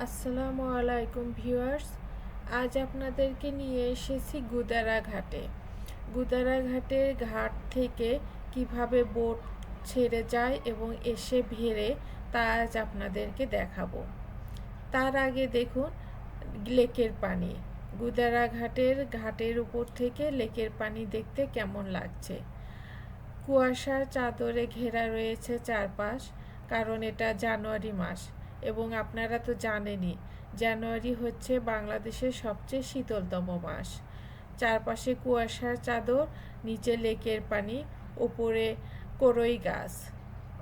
আসসালামু আলাইকুম ভিউয়ার্স। আজ আপনাদেরকে নিয়ে এসেছি গুদারা ঘাটে। গুদারা ঘাটের ঘাট থেকে কিভাবে বোট ছেড়ে যায় এবং এসে ভিড়ে তা আজ আপনাদেরকে দেখাবো। তার আগে দেখুন লেকের পানি। গুদারা ঘাটের উপর থেকে লেকের পানি দেখতে কেমন লাগছে। কুয়াশার চাদরে ঘেরা রয়েছে চারপাশ, কারণ এটা জানুয়ারি মাস এবং আপনারা তো জানেনই জানুয়ারি হচ্ছে বাংলাদেশের সবচেয়ে শীতলতম মাস। চারপাশে কুয়াশার চাদর, নিচে লেকের পানি, ওপরে কড়ই গাছ।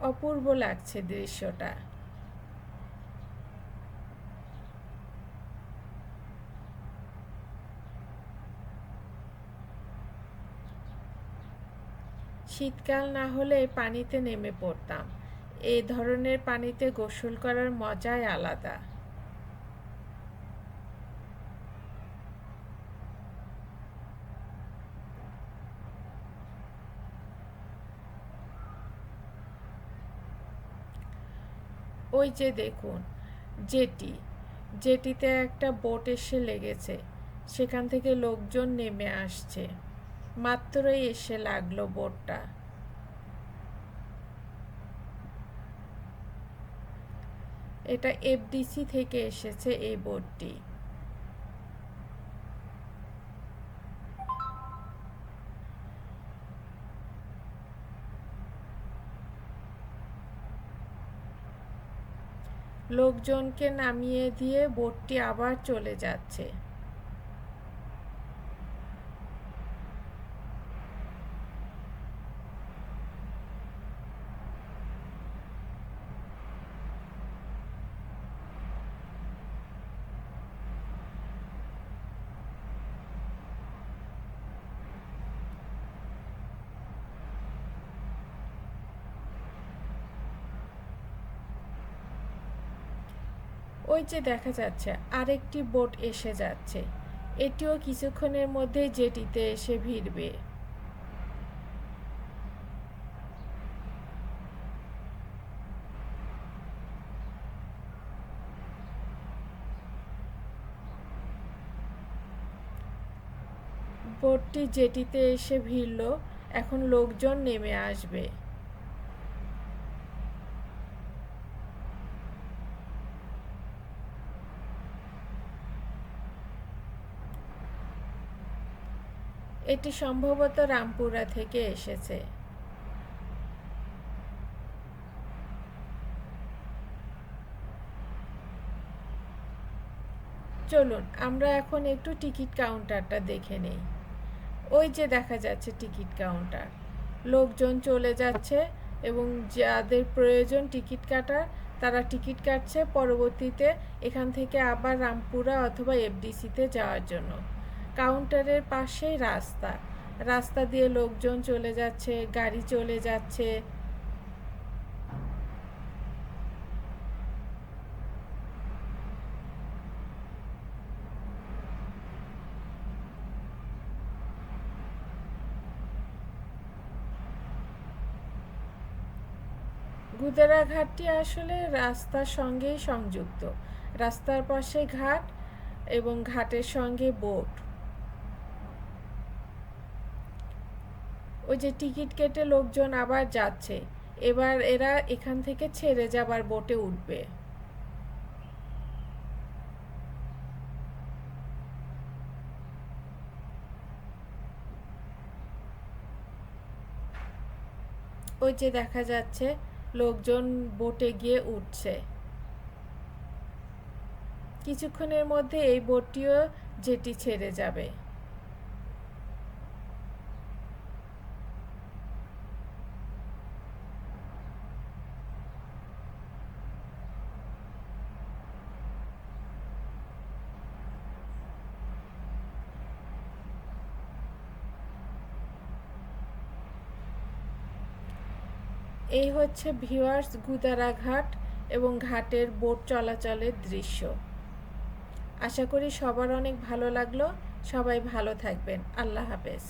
অপূর্ব লাগছে দৃশ্যটা। শীতকাল না হলে পানিতে নেমে পড়তাম। এই ধরনের পানিতে গোসল করার মজাই আলাদা। ওই যে দেখুন জেটিতে একটা বোট এসে লেগেছে, সেখান থেকে লোকজন নেমে আসছে। মাত্রই এসে লাগলো বোটটা। এটা এফডিসি থেকে এসেছে এই বোটটি। লোকজনকে নামিয়ে দিয়ে বোটটি আবার চলে যাচ্ছে। ওই যে দেখা যাচ্ছে আরেকটি বোট এসে যাচ্ছে। এটিও কিছুক্ষণের মধ্যে জেটিতে এসে ভিড়বে। বোটটি জেটিতে এসে ভিড়ল, এখন লোকজন নেমে আসবে। এটি সম্ভবত রামপুরা থেকে এসেছে। চলুন আমরা এখন একটু টিকিট কাউন্টারটা দেখে নেই। ওই যে দেখা যাচ্ছে টিকিট কাউন্টার। লোকজন চলে যাচ্ছে এবং যাদের প্রয়োজন টিকিট কাটার তারা টিকিট কাটছে, পরবর্তীতে এখান থেকে আবার রামপুরা অথবা এফডিসিতে যাওয়ার জন্য। কাউন্টারের পাশেই রাস্তা দিয়ে লোকজন চলে যাচ্ছে, গাড়ি চলে যাচ্ছে। গুদারা ঘাটটি আসলে রাস্তার সঙ্গেই সংযুক্ত। রাস্তার পাশে ঘাট এবং ঘাটের সঙ্গে বোট। ওই যে টিকিট কেটে লোকজন আবার যাচ্ছে, এবার এরা এখান থেকে ছেড়ে যাবার বোটে উঠবে। ওই যে দেখা যাচ্ছে লোকজন বোটে গিয়ে উঠছে। কিছুক্ষণের মধ্যে এই বোটটিও জেটি ছেড়ে যাবে। এই হচ্ছে ভিউয়ার্স গুদারা ঘাট এবং ঘাটের বোট চলাচলের দৃশ্য। আশা করি সবার অনেক ভালো লাগলো। সবাই ভালো থাকবেন। আল্লাহ হাফেজ।